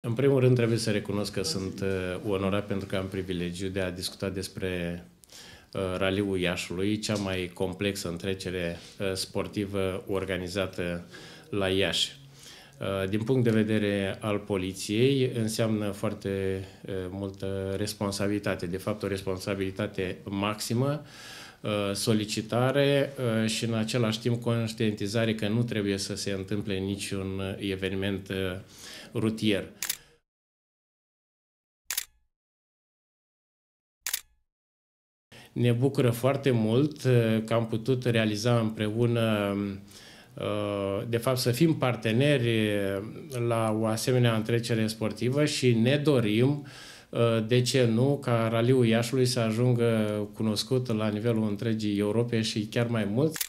În primul rând trebuie să recunosc că sunt onorat pentru că am privilegiul de a discuta despre Raliul Iașului, cea mai complexă întrecere sportivă organizată la Iași. Din punct de vedere al poliției, înseamnă foarte multă responsabilitate, de fapt o responsabilitate maximă, solicitare și în același timp conștientizare că nu trebuie să se întâmple niciun eveniment rutier. Ne bucură foarte mult că am putut realiza împreună, de fapt să fim parteneri la o asemenea întrecere sportivă și ne dorim, de ce nu, ca Raliul Iașului să ajungă cunoscut la nivelul întregii Europe și chiar mai mult.